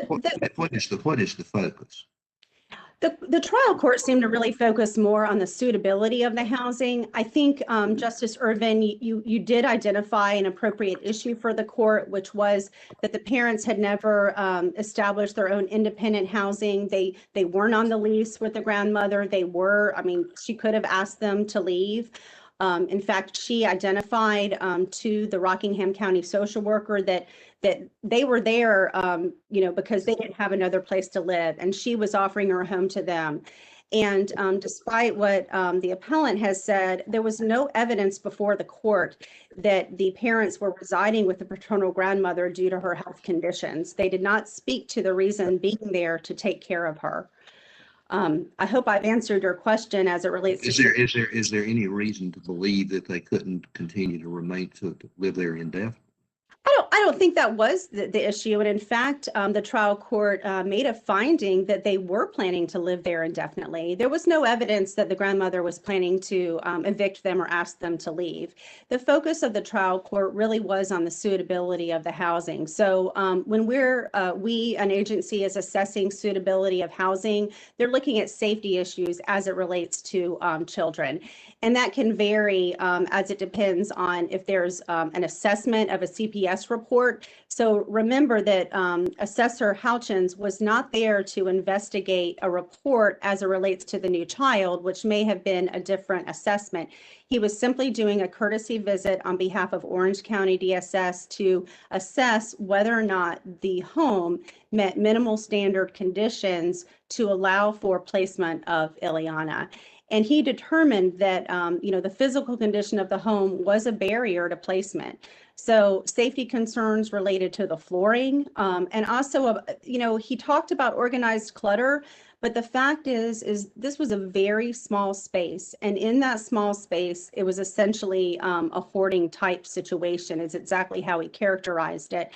what is the focus? The trial court seemed to really focus more on the suitability of the housing. I think, Justice Irvin, you did identify an appropriate issue for the court, which was that the parents had never established their own independent housing. They weren't on the lease with the grandmother. They were, I mean, she could have asked them to leave. In fact, she identified to the Rockingham County social worker that they were there, because they didn't have another place to live, and she was offering her home to them. And despite what the appellant has said, there was no evidence before the court that the parents were residing with the paternal grandmother due to her health conditions. They did not speak to the reason being there to take care of her. I hope I've answered your question as it relates to. Is there any reason to believe that they couldn't continue to remain to live there indefinitely? I don't think that was the issue. And in fact, the trial court made a finding that they were planning to live there indefinitely. There was no evidence that the grandmother was planning to evict them or ask them to leave. The focus of the trial court really was on the suitability of the housing. So when we, an agency, is assessing suitability of housing, they're looking at safety issues as it relates to children. And that can vary as it depends on if there's an assessment of a CPS report. So remember that Assessor Houchins was not there to investigate a report as it relates to the new child, which may have been a different assessment. He was simply doing a courtesy visit on behalf of Orange County DSS to assess whether or not the home met minimal standard conditions to allow for placement of Ileana. And he determined that, the physical condition of the home was a barrier to placement. So safety concerns related to the flooring, and also, he talked about organized clutter, but the fact is this was a very small space. And in that small space, it was essentially a hoarding type situation is exactly how he characterized it.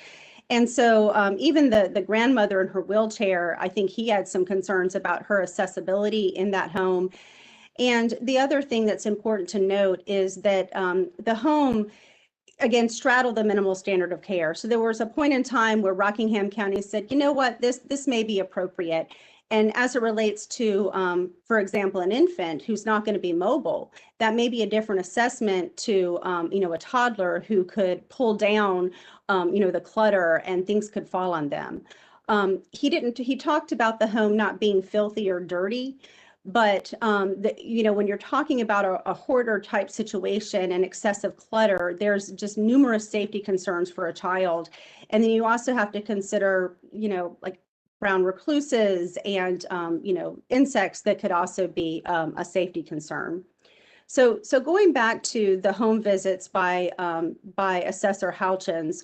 And so even the grandmother in her wheelchair, I think he had some concerns about her accessibility in that home. And the other thing that's important to note is that the home, again, straddled the minimal standard of care. So there was a point in time where Rockingham County said, you know what, this may be appropriate. And as it relates to, for example, an infant who's not going to be mobile, that may be a different assessment to, a toddler who could pull down, the clutter and things could fall on them. He talked about the home not being filthy or dirty. But, when you're talking about a hoarder type situation and excessive clutter, there's just numerous safety concerns for a child. And then you also have to consider, like brown recluses and, insects that could also be a safety concern. So going back to the home visits by Assessor Houchins,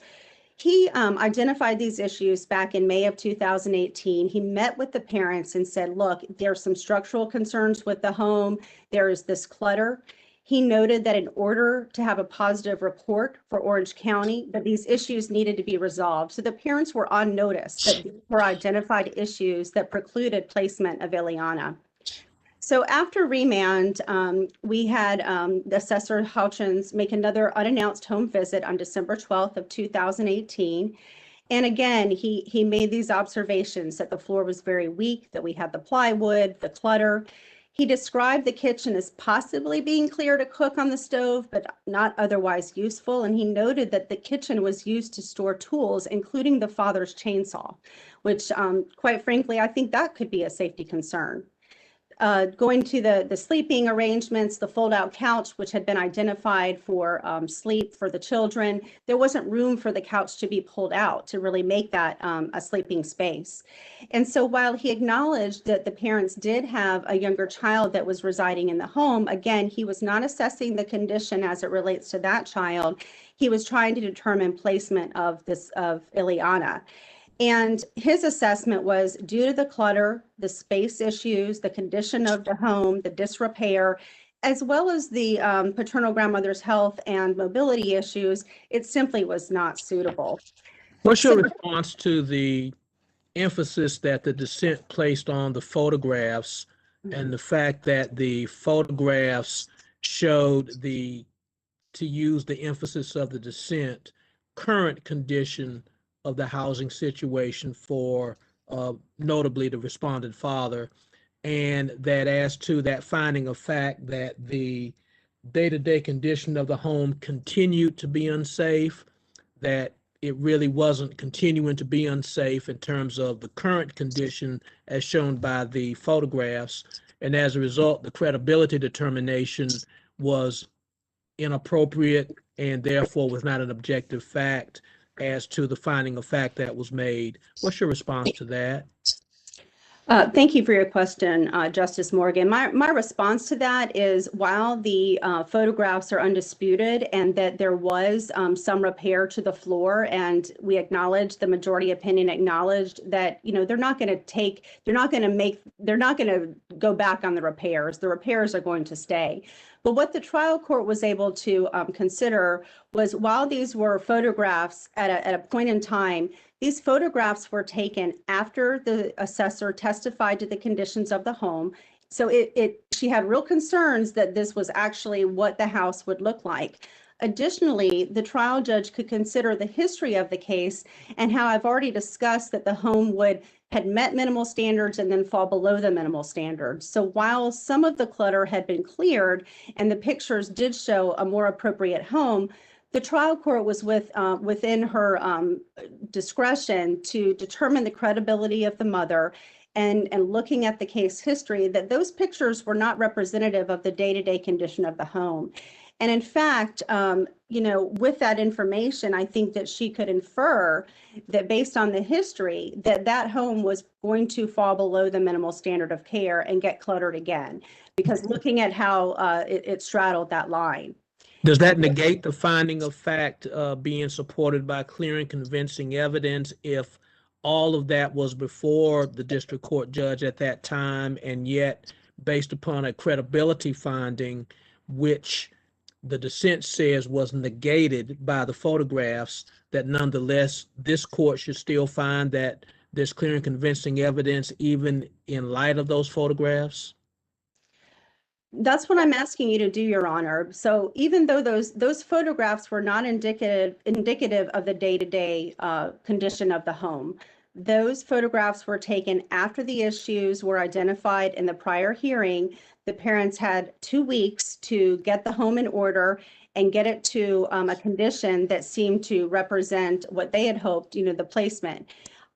he identified these issues back in May of 2018. He met with the parents and said, look, there's some structural concerns with the home. There is this clutter. He noted that in order to have a positive report for Orange County, that these issues needed to be resolved. So the parents were on notice that these were identified issues that precluded placement of Ileana. So after remand, we had the Assessor Houchins make another unannounced home visit on December 12th of 2018. And again, he made these observations that the floor was very weak, that we had the plywood, the clutter. He described the kitchen as possibly being clear to cook on the stove, but not otherwise useful. And he noted that the kitchen was used to store tools, including the father's chainsaw, which quite frankly, I think that could be a safety concern. Going to the sleeping arrangements, the fold-out couch, which had been identified for sleep for the children, there wasn't room for the couch to be pulled out to really make that a sleeping space. And so while he acknowledged that the parents did have a younger child that was residing in the home, again, he was not assessing the condition as it relates to that child. He was trying to determine placement of Ileana. And his assessment was due to the clutter, the space issues, the condition of the home, the disrepair, as well as the paternal grandmother's health and mobility issues, it simply was not suitable. What's your response to the emphasis that the dissent placed on the photographs and the fact that the photographs showed to use the emphasis of the dissent, current condition of the housing situation for notably the respondent father, and that as to that finding of fact that the day-to-day condition of the home continued to be unsafe, that it really wasn't continuing to be unsafe in terms of the current condition as shown by the photographs, and as a result, the credibility determination was inappropriate and therefore was not an objective fact as to the finding of fact that was made. What's your response to that? Thank you for your question, Justice Morgan. My response to that is while the photographs are undisputed and that there was some repair to the floor, and we acknowledge, the majority opinion acknowledged that, they're not going to go back on the repairs. The repairs are going to stay. But what the trial court was able to consider was while these were photographs at a point in time, these photographs were taken after the assessor testified to the conditions of the home. So she had real concerns that this was actually what the house would look like. Additionally, the trial judge could consider the history of the case and how I've already discussed that the home had met minimal standards and then fall below the minimal standards. So while some of the clutter had been cleared and the pictures did show a more appropriate home, the trial court was within her discretion to determine the credibility of the mother and looking at the case history, that those pictures were not representative of the day-to-day condition of the home. And in fact, with that information, I think that she could infer that based on the history, that home was going to fall below the minimal standard of care and get cluttered again, because looking at how it straddled that line. Does that negate the finding of fact being supported by clear and convincing evidence if all of that was before the district court judge at that time, and yet based upon a credibility finding, which the dissent says was negated by the photographs, that nonetheless this court should still find that there's clear and convincing evidence even in light of those photographs? That's what I'm asking you to do, Your Honor. So even though those photographs were not indicative of the day-to-day condition of the home, those photographs were taken after the issues were identified in the prior hearing. The parents had 2 weeks to get the home in order and get it to a condition that seemed to represent what they had hoped, the placement.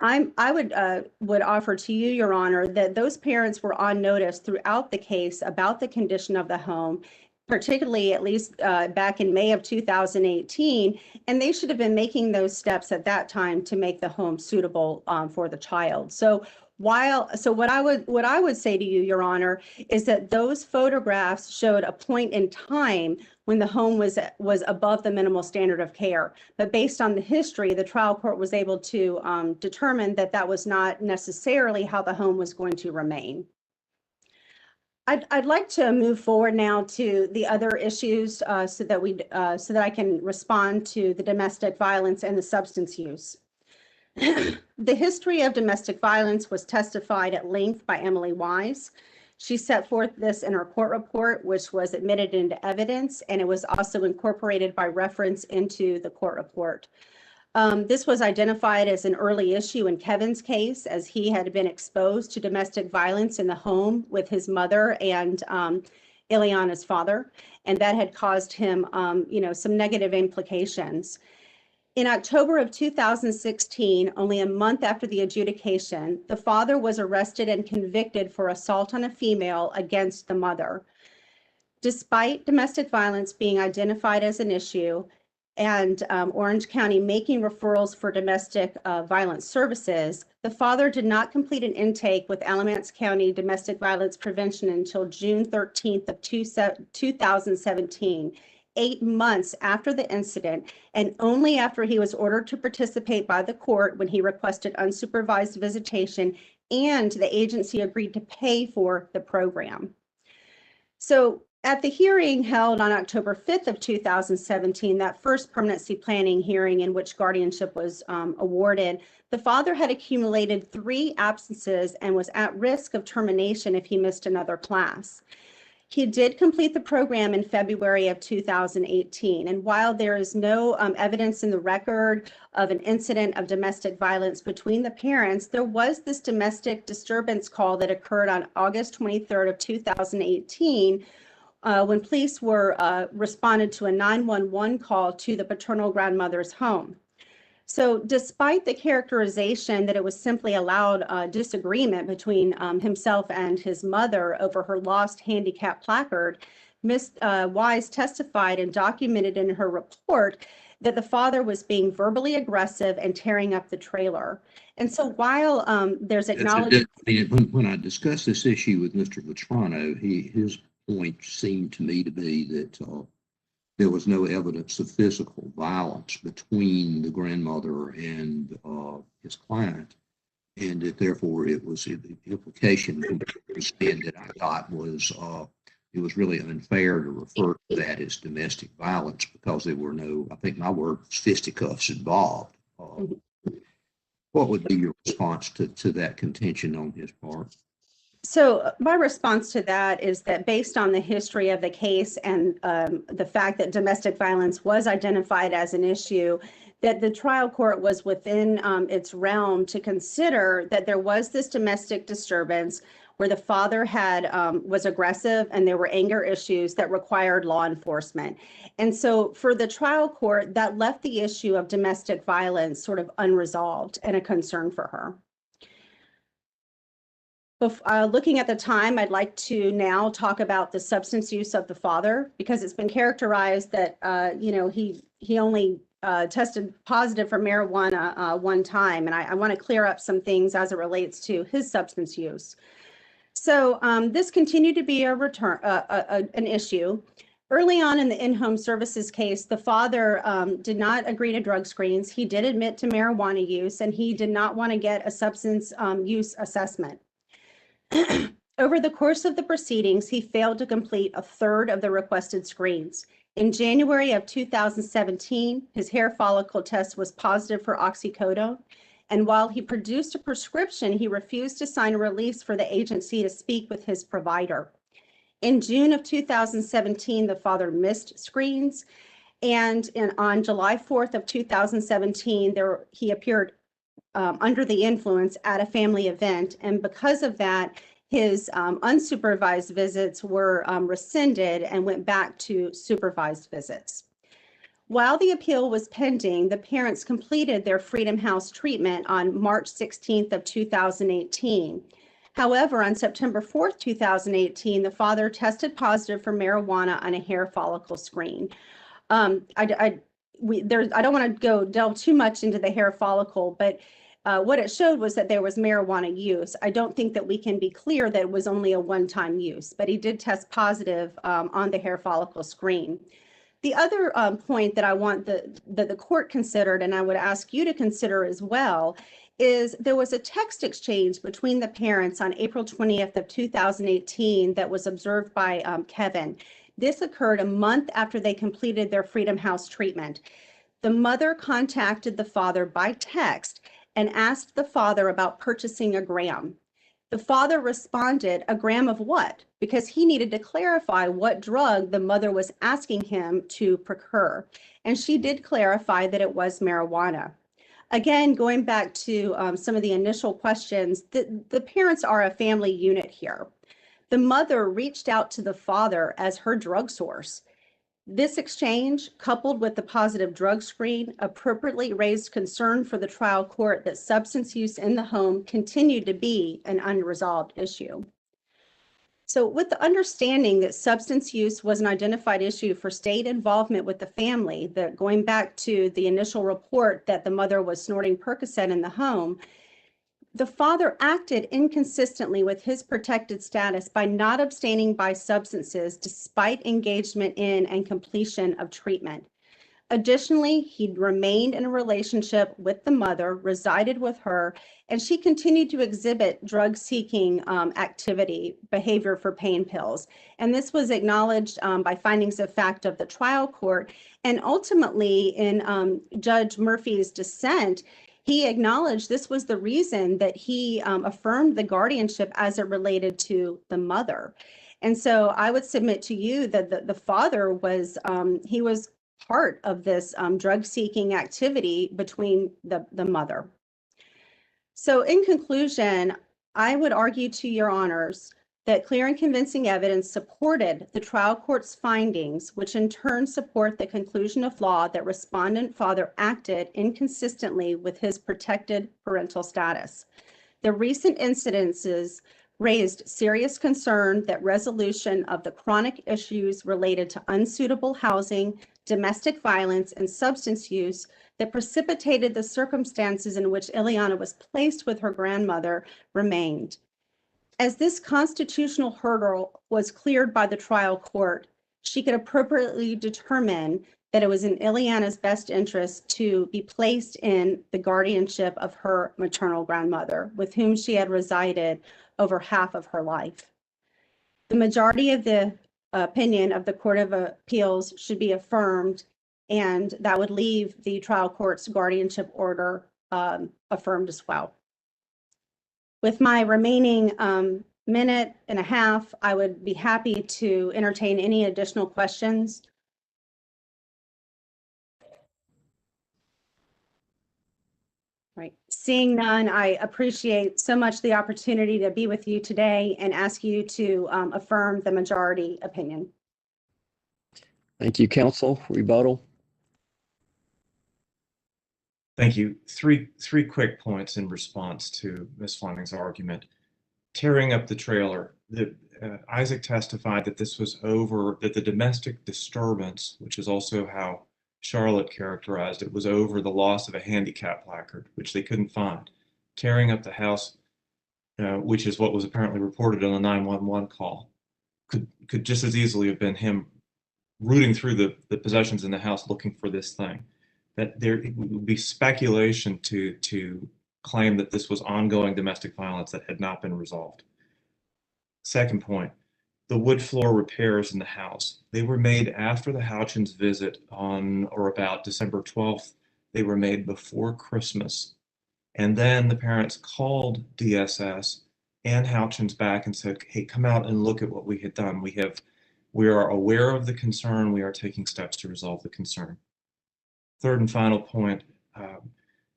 I would offer to you, Your Honor, that those parents were on notice throughout the case about the condition of the home. particularly at least back in May of 2018, and they should have been making those steps at that time to make the home suitable for the child. So what I would say to you, Your Honor, is that those photographs showed a point in time when the home was above the minimal standard of care. But based on the history, the trial court was able to determine that that was not necessarily how the home was going to remain. I'd like to move forward now to the other issues so that I can respond to the domestic violence and the substance use. The history of domestic violence was testified at length by Emily Wise. She set forth this in her court report, which was admitted into evidence, and it was also incorporated by reference into the court report. This was identified as an early issue in Kevin's case, as he had been exposed to domestic violence in the home with his mother and Ileana's father, and that had caused him, some negative implications. In October of 2016, only a month after the adjudication, the father was arrested and convicted for assault on a female against the mother. Despite domestic violence being identified as an issue, and Orange County making referrals for domestic violence services, the father did not complete an intake with Alamance County Domestic Violence Prevention until June 13th of 2017, 8 months after the incident, and only after he was ordered to participate by the court when he requested unsupervised visitation and the agency agreed to pay for the program. So at the hearing held on October 5th of 2017, that first permanency planning hearing in which guardianship was awarded, the father had accumulated 3 absences and was at risk of termination if he missed another class. He did complete the program in February of 2018, and while there is no evidence in the record of an incident of domestic violence between the parents, there was this domestic disturbance call that occurred on August 23rd of 2018 when police were responded to a 911 call to the paternal grandmother's home. So despite the characterization that it was simply a loud disagreement between himself and his mother over her lost handicap placard, Ms. Wise testified and documented in her report that the father was being verbally aggressive and tearing up the trailer. And so while there's acknowledgement— When I discussed this issue with Mr. Vetrano, his point seemed to me to be that there was no evidence of physical violence between the grandmother and his client, and that therefore it was the implication that I got was it was really unfair to refer to that as domestic violence because there were no, I think my word was fisticuffs involved. What would be your response to that contention on his part? So my response to that is that based on the history of the case and the fact that domestic violence was identified as an issue, that the trial court was within its realm to consider that there was this domestic disturbance where the father was aggressive and there were anger issues that required law enforcement. And so for the trial court, that left the issue of domestic violence sort of unresolved and a concern for her. Looking at the time, I'd like to now talk about the substance use of the father, because it's been characterized that he only tested positive for marijuana one time, and I want to clear up some things as it relates to his substance use. So this continued to be an issue. Early on in the in-home services case, the father did not agree to drug screens. He did admit to marijuana use, and he did not want to get a substance use assessment. Over the course of the proceedings, he failed to complete a third of the requested screens. In January of 2017, his hair follicle test was positive for oxycodone, and while he produced a prescription, he refused to sign a release for the agency to speak with his provider. In June of 2017, the father missed screens, and on July 4th of 2017, he appeared under the influence at a family event, and because of that, his unsupervised visits were rescinded and went back to supervised visits. While the appeal was pending, the parents completed their Freedom House treatment on March 16th of 2018. However, on September 4th, 2018, the father tested positive for marijuana on a hair follicle screen. I don't want to delve too much into the hair follicle, but what it showed was that there was marijuana use. I don't think that we can be clear that it was only a one-time use, but he did test positive on the hair follicle screen. The other point that I want that the court considered, and I would ask you to consider as well, is there was a text exchange between the parents on April 20th of 2018 that was observed by Kevin. This occurred a month after they completed their Freedom House treatment. The mother contacted the father by text and asked the father about purchasing a gram. The father responded, "A gram of what?" because he needed to clarify what drug the mother was asking him to procure. And she did clarify that it was marijuana. Again, going back to some of the initial questions, the parents are a family unit here. The mother reached out to the father as her drug source. This exchange, coupled with the positive drug screen, appropriately raised concern for the trial court that substance use in the home continued to be an unresolved issue. So with the understanding that substance use was an identified issue for state involvement with the family, that going back to the initial report that the mother was snorting Percocet in the home, the father acted inconsistently with his protected status by not abstaining by substances despite engagement in and completion of treatment. Additionally, he remained in a relationship with the mother, resided with her, and she continued to exhibit drug-seeking activity, behavior for pain pills. And this was acknowledged by findings of fact of the trial court. And ultimately, in Judge Murphy's dissent, he acknowledged this was the reason that he affirmed the guardianship as it related to the mother. And so I would submit to you that the father was, he was part of this drug-seeking activity between the mother. So in conclusion, I would argue to your honors that clear and convincing evidence supported the trial court's findings, which in turn support the conclusion of law that respondent father acted inconsistently with his protected parental status. The recent incidences raised serious concern that resolution of the chronic issues related to unsuitable housing, domestic violence, and substance use that precipitated the circumstances in which Ileana was placed with her grandmother remained. As this constitutional hurdle was cleared by the trial court, she could appropriately determine that it was in Ileana's best interest to be placed in the guardianship of her maternal grandmother, with whom she had resided over half of her life. The majority of the opinion of the Court of Appeals should be affirmed, and that would leave the trial court's guardianship order affirmed as well. With my remaining minute and a half, I would be happy to entertain any additional questions. Right. Seeing none, I appreciate so much the opportunity to be with you today and ask you to affirm the majority opinion. Thank you, counsel. Rebuttal. Thank you. Three quick points in response to Ms. Fleming's argument. Tearing up the trailer, Isaac testified that this was over, that the domestic disturbance, which is also how Charlotte characterized it, was over the loss of a handicap placard, which they couldn't find. Tearing up the house, which is what was apparently reported on the 911 call, could just as easily have been him rooting through the possessions in the house looking for this thing. That there would be speculation to claim that this was ongoing domestic violence that had not been resolved. Second point, the wood floor repairs in the house. They were made after the Houchins visit on or about December 12th. They were made before Christmas. And then the parents called DSS and Houchins back and said, hey, come out and look at what we had done. We are aware of the concern. We are taking steps to resolve the concern. Third and final point,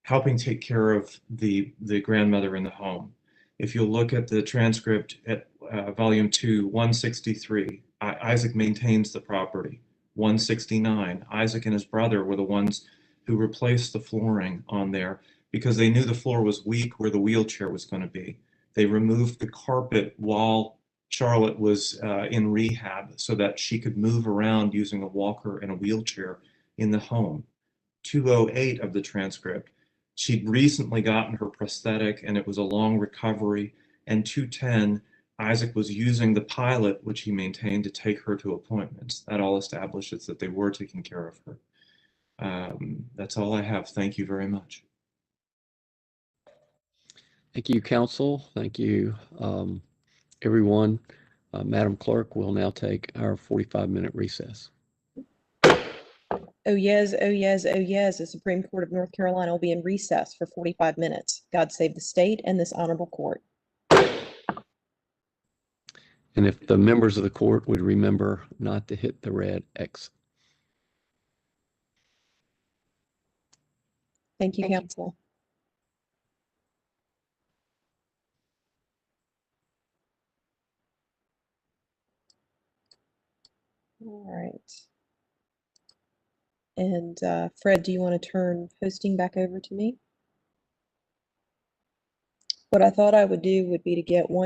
helping take care of the grandmother in the home. If you look at the transcript at volume 2, 163, Isaac maintains the property. 169, Isaac and his brother were the ones who replaced the flooring on there because they knew the floor was weak where the wheelchair was going to be. They removed the carpet while Charlotte was in rehab so that she could move around using a walker and a wheelchair in the home. 208 of the transcript, she'd recently gotten her prosthetic and it was a long recovery. And 210, Isaac was using the pilot, which he maintained, to take her to appointments. That all establishes that they were taking care of her. That's all I have. Thank you very much. Thank you, counsel. Thank you, everyone. Madam Clerk, we'll now take our 45-minute recess. Oh yes, oh yes, oh yes, the Supreme Court of North Carolina will be in recess for 45 minutes. God save the state and this honorable court. And if the members of the court would remember not to hit the red X. Thank you, counsel. All right. And Fred, do you want to turn hosting back over to me? What I thought I would do would be to get one